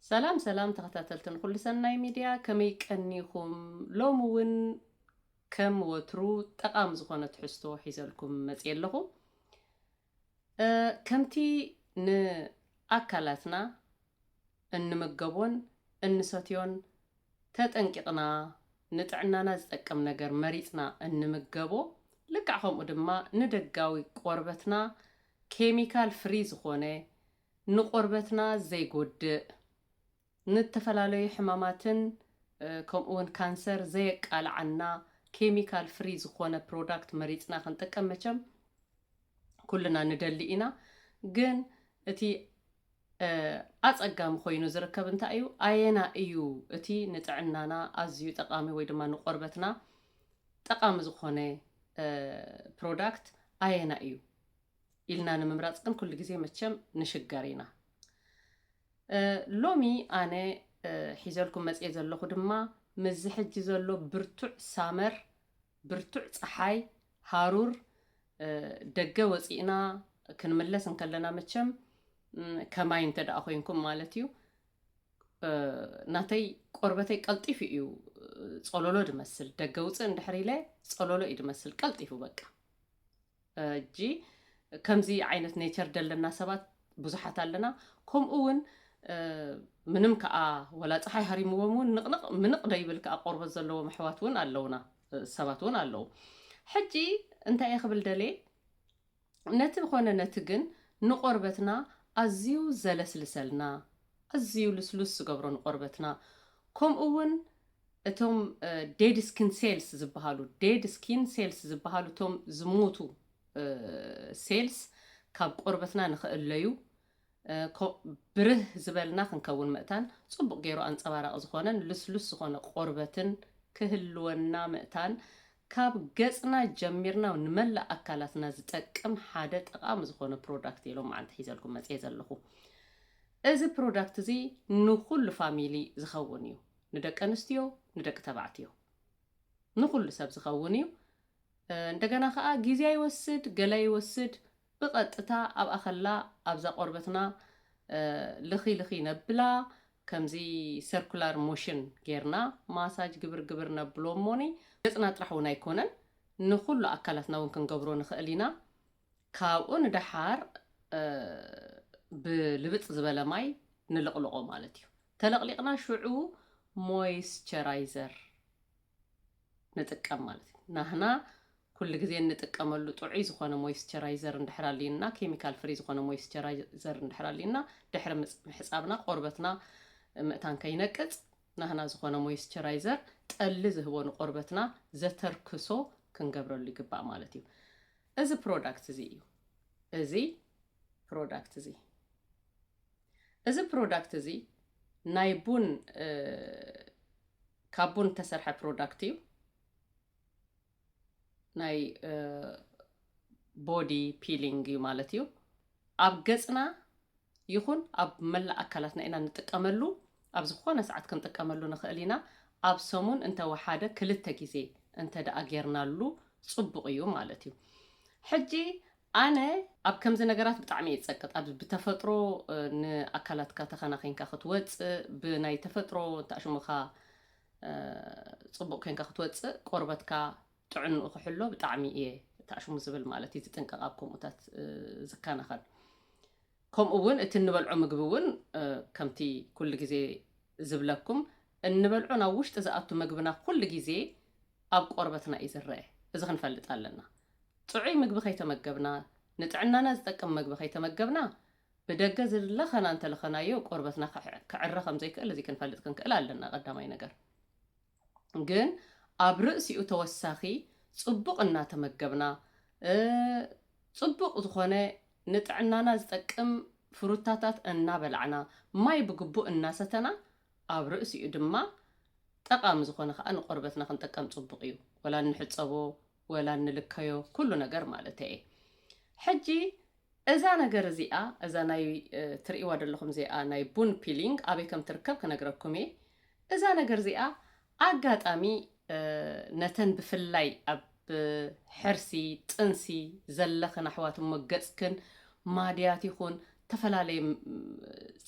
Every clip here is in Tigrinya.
سلام سلام تخاتلتن كل سنة ميديا كمي كنيكم لومون كم وترو تقام زخونة حستو حيزلكم متيلهو كمتي أكلاتنا مجبون ستيون تتنقطنا نتعنانا زتكم نجر مريتنا مجبو لكعهم قدما ندقاوي قربتنا كيميكال فريز خونه نقربتنا زي قد نتفلالي حماماتن كمون كانسر زي قال عنا كيميكال فريز خونه برودكت مريتنا خنتكم مچم كلنا ندلئنا جن اتي أتقام خوينو زركب انت أينا ايو اتي نتعنانا أزيو تقامي ويدما نقربتنا تقام زخونه برودكت أينا ايو إلنا نممراتكم كل جزي متشم نشجارينا لومي أنا حيزلكم مسئي زلو دما مزحج زلو برتوع سامر برتوع صحاي هارور دقة وصينا كنملس نكلنا متشم كماين تدا أخوينكم مالتيو ناتي قربتي قلطيف ايو صولولو دمسل دقة وصي اندحري لي صولولو يدمسل قلطيفو بقى جي كمزي عينت نيتشر دلنا سبات بزحات لنا كم اون منم كأ ولا صحي هريمومون نقنق منق دايبل كأ قرب زلو محواتون اللونا سباتون اللو حجي انت يا خبل دلي نتب خونا نتجن نقربتنا أزيو زلسلسلنا أزيو لسلس قبرون قربتنا كم اون توم ديد سكين سيلز زبهالو ديد سكين سيلز زبهالو توم زموتو سيلز كاب قربتنا نخليو بره زبلنا خنكون مأتان صبق غيرو أنصبارق زخونن لسلس زخونه قربتن كهلونا مأتان كاب ገጽنا جميرنا ونملأ أكلاتنا زتقم حاجة طقام زخونه برودكت يلو معنت حيزلكم مصي زلخو እዚ برودكت زي نخل فاميلي زخونيو ندق انستيو ندق تبعتيو نخل سب زخونيو እንደገና ከዓ ጊዜ ይወስድ ገላ ይወስድ بقطታ ኣብ ኣኸላ ኣብዛ ቆርበትና ልኺ ነብላ ከምዚ ሰርኩላር ሞሽን ጌርና ማሳጅ ግብር ነብሎሞኒ ገጽና ጥራሕ እውን ኣይኮነን ንኹሉ ኣካላትና እውን ክንገብሮ ንኽእል ኢና ካብኡ ንድሓር ብልብፅ ዝበለ ማይ ንልቕልቆ ማለት እዩ ተለቕሊቕና ሽዑ ሞይስቸራይዘር ንጥቀም ማለት እዩ ናህና كل جزء نتقملو طعي زخونه مويسترايزر ندحرالينا كيميكال فري زخونه مويسترايزر ندحرالينا دحر حسابنا قربتنا مئتان كينقص نحنا زخونه مويسترايزر طل زهبون قربتنا زتركسو كنغبرلو يغبا مالتي از برودكت زي برودكت زي نايبون كابون تسرح برودكتيو ناي بودي بيلينج مالتيو اب ገጽنا ይኹን ኣብ መላ ኣካላትና ኢና ንጥቀመሉ ኣብ ዝኾነ ሰዓት ክንጥቀመሉ ንኽእሊና ኣብ ሰሙን እንተ ወሓደ ክልተ ግዜ እንተ ደኣጌርናሉ ጽቡቕ እዩ ማለት እዩ ሕጂ ኣነ ኣብ ከምዚ ነገራት ብጣዕሚ ይጸቅጥ ኣብ ብተፈጥሮ ንኣካላትካ ተኸናኺንካ ክትወጽእ ብናይ ተፈጥሮ ታሽሙኻ ጽቡቕ ኮይንካ ክትወጽእ ቆርበትካ ጥዕንኡ ክሕሎ ብጣዕሚ እየ ታሽሙ ዝብል ማለት እዩ ዝጥንቀቕ ኣብ ከምኡታት ዝካናኸል ከምኡ እውን እቲ ንበልዖ ምግቢ እውን ከምቲ ኩሉ ግዜ ዝብለኩም እንበልዖ ናብ ውሽጢ ዝኣቱ ምግብና ኩሉ ግዜ ኣብ ቆርበትና እዩ ዝርአ እዚ ክንፈልጥ ኣለና ጥዑይ ምግቢ ከይተመገብና ንጥዕናና ዝጠቅም ምግቢ ከይተመገብና ብደገ ዝለኸና እንተለኸናዮ ቆርበትና ክዕረ ከም ዘይክእል እዚ ክንፈልጥ ክንክእል ኣለና ቀዳማይ ነገር ግን ኣብ ርእሲኡ ተወሳኺ ጽቡቕ እናተመገብና ጽቡቕ ዝኾነ ንጥዕናና ዝጠቅም ፍሩታታት እናበልዕና ማይ ብግቡእ እናሰተና ኣብ ርእሲኡ ድማ ጠቃሚ ዝኾነ ከዓ ንቆርበትና ክንጠቀም ጽቡቕ እዩ ወላ ንሕጸቦ ወላ ንልከዮ ኩሉ ነገር ማለት እዩ ሕጂ እዛ ነገር እዚኣ እዛ ናይ ትርእይዋ ዘለኹም እዚኣ ናይ ቡን ፒሊንግ ኣበይ ከም ትርከብ ክነግረኩም እየ እዛ ነገር እዚኣ ኣጋጣሚ ነተን ብፍላይ ኣብ ሕርሲ ጥንሲ ዘለኽን ኣሕዋት መገጽክን ማድያት ይኹን ተፈላለየ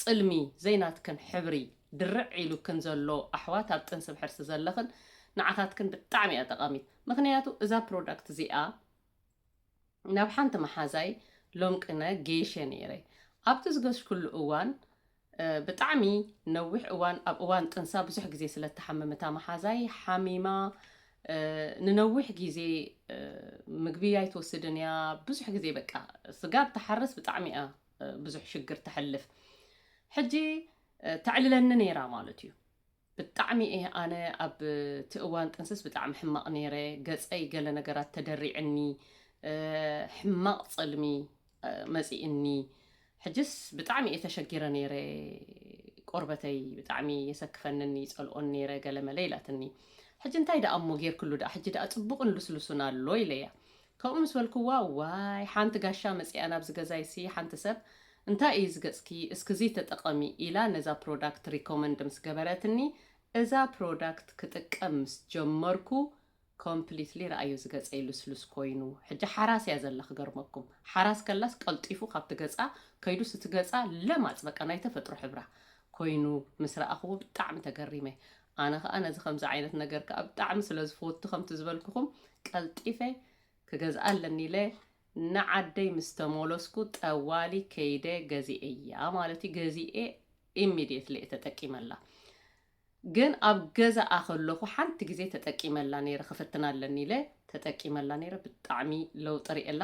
ጽልሚ ዘይናትከን ሕብሪ ድርዕ ኢሉ ከን ዘሎ ኣሕዋት ኣብ ጥንስብ ሕርሲ ዘለኽን ንዓታትክን ብጣዕሚ እያ ጠቓሚት ምክንያቱ እዛ ፕሮዳክት እዚኣ ናብ ሓንቲ መሓዛይ ሎም ቅነ ጌሸ ነይረ ኣብቲ ዝገዝኩሉ እዋን ብጣዕሚ ነዊሕ እዋን ኣብ እዋን ጥንሳ ብዙሕ ግዜ ስለተሓመመታ መሓዛይ ሓሚማ ንነዊሕ ግዜ ምግቢ ኣይትወስድን እያ ብዙሕ ግዜ በቃ ስጋብ ተሓርስ ብጣዕሚ እያ ብዙሕ ሽግር ተሕልፍ ሕጂ ተዕልለኒ ነይራ ማለት እዩ ብጣዕሚ እየ ኣነ ኣብ ትእዋን ጥንስስ ብጣዕሚ ሕማቕ ነይረ ገፀይ ገለ ነገራት ተደሪዕኒ ሕማቕ ጸልሚ መጺእኒ ሕጅስ ብጣዕሚ እየ ተሸጊረ ነይረ ቆርበተይ ብጣዕሚ የሰክፈንኒ ይጸልኦን ነይረ ገለ መለይላትኒ ሕጂ እንታይ ደኣ እሞ ጌርክሉ ደኣ ሕጂ ደኣ ጽቡቕን ልስልሱን ኣሎ ኢለያ ከምኡ ምስ በልክዋ ዋይ ሓንቲ ጋሻ መጺኣ ናብ ዝገዛይሲ ሓንቲ ሰብ እንታይ እዩ ዝገጽኪ እስክዚ ተጠቐሚ ኢላ ነዛ ፕሮዳክት ሪኮመንድ ምስ ገበረትኒ እዛ ፕሮዳክት ክጥቀም ምስ ጀመርኩ ኮምፕሊትሊ ረኣዩ ዝገጸይ ልስሉስ ኮይኑ ሕጂ ሓራስ እያ ዘላ ክገርመኩም ሓራስ ከላስ ቀልጢፉ ካብቲ ገጻ ከይዱ ስትገጻ ለማፅ በቃ ናይ ተፈጥሮ ሕብራ ኮይኑ ምስ ረኣኽዎ ብጣዕሚ ተገሪመ ኣነ ከዓ ነዚ ከምዚ ዓይነት ነገር ከዓ ብጣዕሚ ስለ ዝፈቱ ከምቲ ዝበልክኹም ቀልጢፈ ክገዝኣ ኣለኒ ኢለ ንዓደይ ምስ ተመለስኩ ጠዋሊ ከይደ ገዚአ እያ ማለት እዩ ገዚአ ኢሚድየትሊ ተጠቂመላ ግን ኣብ ገዛ ኣኸለኹ ሓንቲ ግዜ ተጠቂመላ ነይረ ክፍትና ኣለኒ ኢለ ተጠቂመላ ነይረ ብጣዕሚ ለውጢ ሪአላ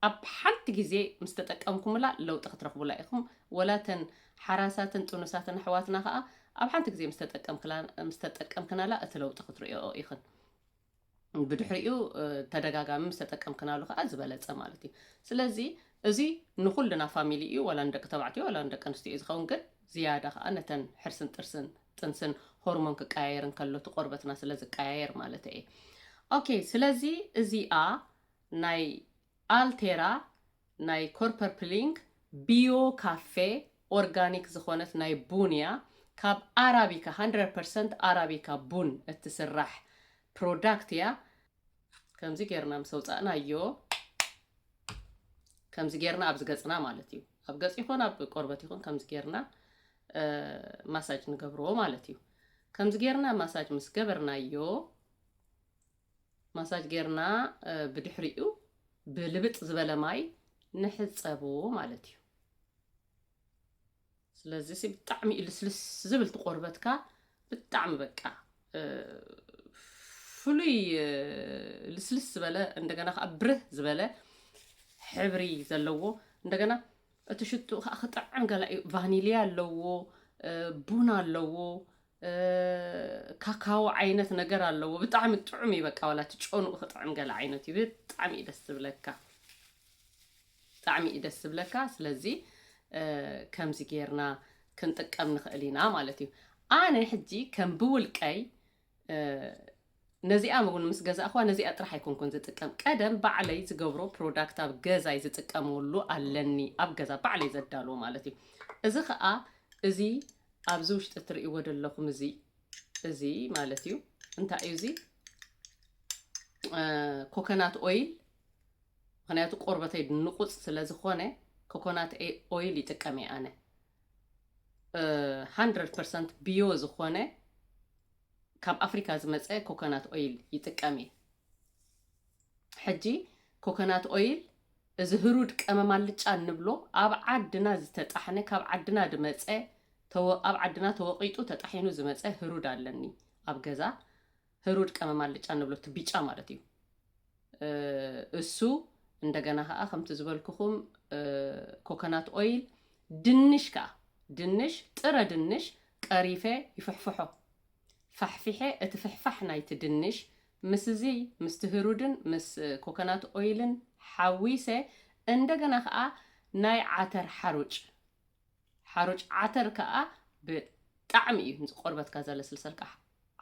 ኣብ ሓንቲ ግዜ ምስ ተጠቀምኩምላ ለውጢ ክትረኽቡላ ኢኹም ወላተን ሓራሳትን ጥኑሳትን ኣሕዋትና ከዓ ኣብ ሓንቲ ግዜ ምስ ተጠቀምክናላ እቲ ለውጢ ክትሪኦ ኢኽን ብድሕሪኡ ተደጋጋሚ ምስ ተጠቀምክናሉ ከዓ ዝበለፀ ማለት እዩ ስለዚ እዚ ንኩልና ፋሚሊ እዩ ወላ ንደቂ ተባዕትዮ ወላ ንደቂ ኣንስትዮ እዩ ዝኸውን ግን ዝያዳ ከዓ ነተን ሕርስን ጥርስን ጥንስን ሆርሞን ክቀያየርን ከሎቱ ቆርበትና ስለ ዝቀያየር ማለት እየ ኦኬ ስለዚ እዚኣ ናይ ኣልቴራ ናይ ኮርፐር ፕሊንግ ቢዮ ካፌ ኦርጋኒክ ዝኾነት ናይ ቡንያ ካብ ኣራቢካ 100% ኣራቢካ ቡን እትስራሕ ፕሮዳክት እያ ከምዚ ጌርና ምሰውፃእናዮ ከምዚ ጌርና ኣብ ዝገፅና ማለት እዩ ኣብ ገፅ ይኹን ኣብ ቆርበት ይኹን ከምዚ ጌርና ማሳጅ ንገብርዎ ማለት እዩ ከምዚ ጌርና ማሳጅ ምስ ገበርናዮ ማሳጅ ጌርና ብድሕሪኡ ብልብጥ ዝበለ ማይ ንሕፀቦ ማለት እዩ ስለዚ ብጣዕሚ ልስልስ ዝብል ትቆርበትካ ብጣዕሚ በቃ ፍሉይ ልስልስ ዝበለ እንደገና ከዓ ብርህ ዝበለ ሕብሪ ዘለዎ እንደገና እቲ ሽቱ ከዓ ክጥዕም ገለ ቫኒልያ ኣለዎ ቡን ኣለዎ ካካዎ ዓይነት ነገር ኣለዎ ብጣዕሚ ጥዑም እዩ በቃ ወላ ትጮኑ ክጥዕም ገለ ዓይነት እዩ ብጣዕሚ ደስ ዝብለካ ብጣዕሚ ደስ ዝብለካ ስለዚ ከምዚ ጌርና ክንጥቀም ንኽእል ኢና ማለት እዩ ኣነ ሕጂ ከም ብውልቀይ ነዚኣ እውን ምስ ገዛእኳ ነዚኣ ጥራሕ ኣይኮንኩን ዝጥቀም ቀደም ባዕለይ ዝገብሮ ፕሮዳክት ኣብ ገዛይ ዝጥቀመሉ ኣለኒ ኣብ ገዛ ባዕለይ ዘዳልዎ ማለት እዩ እዚ ከዓ እዚ ኣብዚ ውሽጢ እትርእይዎ ዘለኹም እዚ ማለት እዩ እንታይ እዩ እዚ ኮኮናት ኦይል ምክንያቱ ቆርበተይ ንቁፅ ስለ ዝኾነ ኮኮናት ኦይል ይጥቀም እየ ኣነ 100% ቢዮ ዝኾነ ካብ ኣፍሪካ ዝመፀ ኮኮናት ኦይል ይጥቀም እየ ሕጂ ኮኮናት ኦይል እዚ ህሩድ ቀመም አልጫ ንብሎ ኣብ ዓድና ዝተጣሕነ ካብ ዓድና ድመፀ ኣብ ዓድና ተወቂጡ ተጣሒኑ ዝመፀ ህሩድ ኣለኒ ኣብ ገዛ ህሩድ ቀመም አልጫ ንብሎ ትቢጫ ማለት እዩ እሱ እንደገና ከዓ ከምቲ ዝበልኩኹም ኮኮናት ኦይል ድንሽ ከዓ ድንሽ ጥረ ድንሽ ቀሪፈ ይፍሕፍሖ ፈሕፊሐ እቲ ፍሕፋሕ ናይቲ ድንሽ ምስ እዚ ምስ ህሩድን ምስ ኮኮናት ኦይልን ሓዊሰ እንደገና ከዓ ናይ ዓተር ሓሩጭ ዓተር ከዓ ብጣዕሚ እዩ ቆርበትካ ዘለስልሰልካ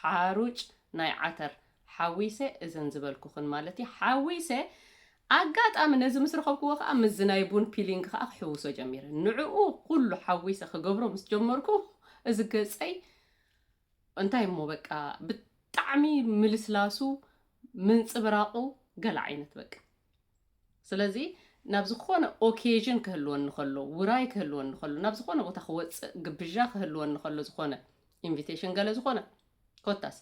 ሓሩጭ ናይ ዓተር ሓዊሰ እዘን ዝበልኩኽን ማለት እዩ ሓዊሰ ኣጋጣሚ ነዚ ምስ ረኸብክዎ ከዓ ምስ ናይ ቡን ፒሊንግ ከዓ ክሕውሶ ጀሚረ ንዕኡ ኩሉ ሓዊሰ ክገብሮ ምስ ጀመርኩ እዚ ገፀይ እንታይ እሞ በቃ ብጣዕሚ ምልስላሱ ምንፅብራቁ ገለ ዓይነት በቃ ስለዚ ናብ ዝኾነ ኦኬዥን ክህልወን ንኸሎ ውራይ ክህልወን ንኸሎ ናብ ዝኾነ ቦታ ክወፅእ ግብዣ ክህልወን ንኸሎ ዝኾነ ኢንቪቴሽን ገለ ዝኾነ ኮታስ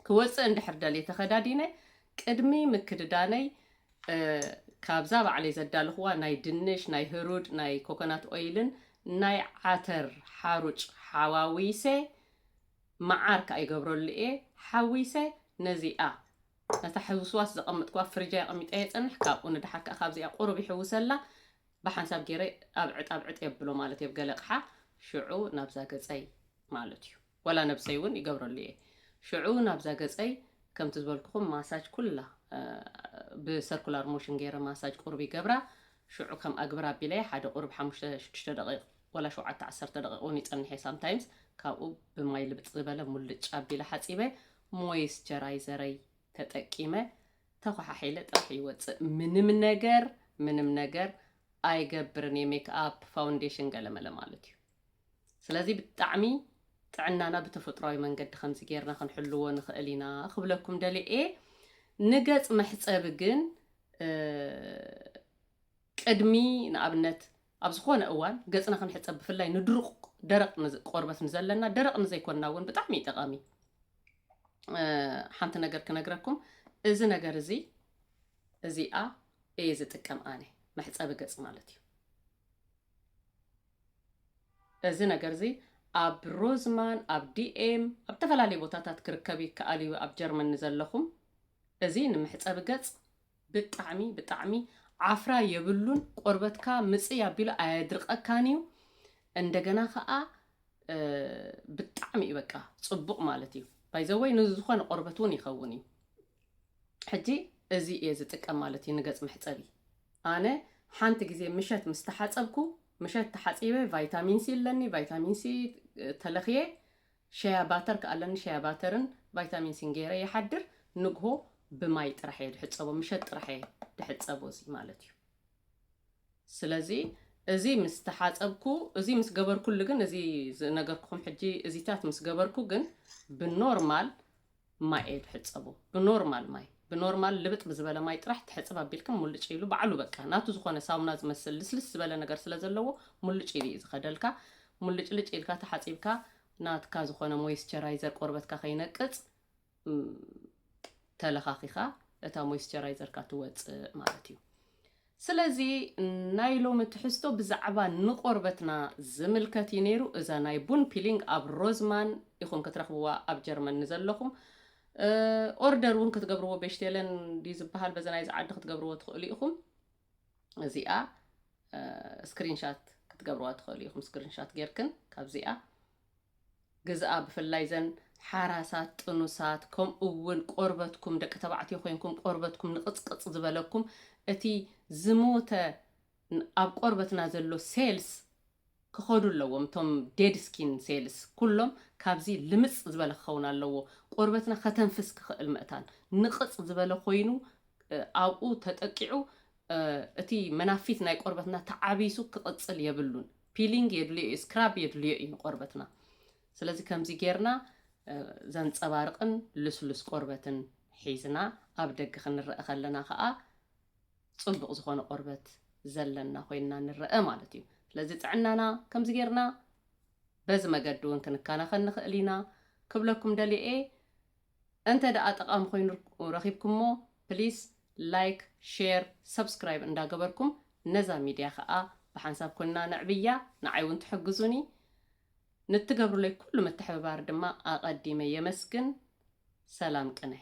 ክወፅእ እንድሕር ደልየ ተኸዳዲነ ቅድሚ ምክድዳነይ ካብዛ ባዕለይ ዘዳልኽዋ ናይ ድንሽ ናይ ህሩድ ናይ ኮኮናት ኦይልን ናይ ዓተር ሓሩጭ ሓዋዊሰ መዓር ከይገብረሉ እየ ሓዊሰ ነዚኣ ነታ ሕውስዋስ ዘቐምጥኳ ፍሪጃ ቀሚጠ የፀንሕ ካብኡ ንድሓር ከዓ ካብዚኣ ቁሩብ ይሕውሰላ ብሓንሳብ ገይረ ኣብዕጥ የብሎ ማለት እዩ ገለቕሓ ሽዑ ናብዛ ገፀይ ማለት እዩ ወላ ነብሰይ እውን ይገብረሉ እየ ሽዑ ናብዛ ገፀይ ከምቲ ዝበልኩኹም ማሳጅ ኩላ ብሰርኩላር ሞሽን ገይረ ማሳጅ ቁሩብ ይገብራ ሽዑ ከም ኣግብራ ኣቢለየ ሓደ ቁሩብ 5-6 ደቂቕ ወላ 7-10 ደቂቕ እውን ይፀንሐ ሳምታይምስ ካብኡ ብማይ ልብጥ ዝበለ ሙልጭ ኣቢለ ሓፂበ ሞይስቸራይዘረይ ተጠቂመ ተኸሓሒለ ጥራሕ ይወፅእ ምንም ነገር ኣይገብርን የሜክኣፕ ፋውንዴሽን ገለመለ ማለት እዩ ስለዚ ብጣዕሚ ጥዕናና ብተፈጥሯዊ መንገዲ ከምዚ ጌርና ክንሕልዎ ንኽእል ኢና ክብለኩም ደልየ ንገፅ መሕፀቢ ግን ቅድሚ ንኣብነት ኣብ ዝኾነ እዋን ገፅና ክንሕፀብ ብፍላይ ንድሩቕ ደረቕ ቆርበት ንዘለና ደረቕ ንዘይኮንና እውን ብጣዕሚ ጠቃሚ ሓንቲ ነገር ክነግረኩም እዚ ነገር እዚኣ እየ ዝጥቀም ኣነ መሕፀቢ ገፅ ማለት እዩ እዚ ነገር እዚ ኣብ ሮዝማን ኣብ ዲኤም ኣብ ተፈላለዩ ቦታታት ክርከብ ይከኣል እዩ ኣብ ጀርመን ንዘለኹም እዚ ንምሕፀቢ ገፅ ብጣዕሚ ዓፍራ የብሉን ቆርበትካ ምፅእ ኣቢሉ ኣየድርቐካን እዩ እንደገና ከዓ ብጣዕሚ በቃ ፅቡቕ ማለት እዩ ባይዘወይ ንዝኾነ ቆርበት እውን ይኸውን እዩ ሕጂ እዚ እየ ዝጥቀም ማለት እዩ ንገፅ መሕፀቢ ኣነ ሓንቲ ግዜ ምሸት ምስ ተሓፀብኩ ምሸት ተሓፂበ ቫይታሚን ሲ ኣለኒ ቫይታሚን ሲ ተለኽየ ሸያ ባተር ከኣለኒ ሸያ ባተርን ቫይታሚን ሲን ገይረ ይሓድር ንግሆ ብማይ ጥራሕ እየ ድሕፀቦ ምሸት ጥራሕ እየ ድሕፀቦ እዚ ማለት እዩ ስለዚ እዚ ምስ ተሓፀብኩ እዚ ምስ ገበርኩሉ ግን እዚ ነገርኩም ሕጂ እዚታት ምስ ገበርኩ ግን ብኖርማል ማይ እየ ድሕፀቦ ብኖርማል ልብጥ ብዝበለ ማይ ጥራሕ ትሕፅብ ኣቢልክም ሙልጭ ኢሉ ባዕሉ በቃ ናቱ ዝኾነ ሳሙና ዝመስል ልስልስ ዝበለ ነገር ስለ ዘለዎ ሙልጭ ኢሉ እዩ ዝኸደልካ ሙልጭልጭ ኢልካ ተሓፂብካ ናትካ ዝኾነ ሞይስቸራይዘር ቆርበትካ ከይነቅፅ ተለኻኺኻ እታ ሞይስቸራይዘርካ ትወፅእ ማለት እዩ ስለዚ ናይ ሎሚ ትሕዝቶ ብዛዕባ ንቆርበትና ዝምልከት እዩ ነይሩ እዛ ናይ ቡን ፒሊንግ ኣብ ሮዝማን ኢኹም ክትረኽብዋ ኣብ ጀርመን ንዘለኹም ኦርደር እውን ክትገብርዎ ቤሽቴለን ዲ ዝበሃል በዛ ናይ ዝዓዲ ክትገብርዎ ትኽእሉ ኢኹም እዚኣ ስክሪንሻት ክትገብርዋ ትኽእሉ ኢኹም ስክሪንሻት ጌርክን ካብዚኣ ገዛኣ ብፍላይ ዘን ሓራሳት ጥኑሳት ከምኡ እውን ቆርበትኩም ደቂ ተባዕትዮ ኮይንኩም ቆርበትኩም ንቕፅቅፅ ዝበለኩም እቲ ዝሞተ ኣብ ቆርበትና ዘሎ ሴልስ ክኸዱ ኣለዎም እቶም ዴድ ስኪን ሴልስ ኩሎም ካብዚ ልምፅ ዝበለ ክኸውን ኣለዎ ቆርበትና ከተንፍስ ክኽእል ምእታን ንቕፅ ዝበለ ኮይኑ ኣብኡ ተጠቂዑ እቲ መናፊት ናይ ቆርበትና ተዓቢሱ ክቕፅል የብሉን ፒሊንግ የድልዮ ስክራብ የድልዮ እዩ ቆርበትና ስለዚ ከምዚ ጌርና ዘንፀባርቕን ልስሉስ ቆርበትን ሒዝና ኣብ ደገ ክንረአ ከለና ከዓ ፅቡቕ ዝኾነ ቆርበት ዘለና ኮይና ንረአ ማለት እዩ ስለዚ ጥዕናና ከምዚ ጌርና በዚ መገዲ እውን ክንከናኸን ንኽእል ኢና ክብለኩም ደልየ እንተ ደኣ ጠቃሚ ኮይኑ ረኺብኩሞ ፕሊዝ ላይክ ሼር ሰብስክራይብ እንዳገበርኩም ነዛ ሚድያ ከዓ ብሓንሳብ ኮንና ነዕብያ ንዓይ እውን ትሕግዙኒ نتقبلوا لي كل متحبار دما أقدم يمسكن سلام قنه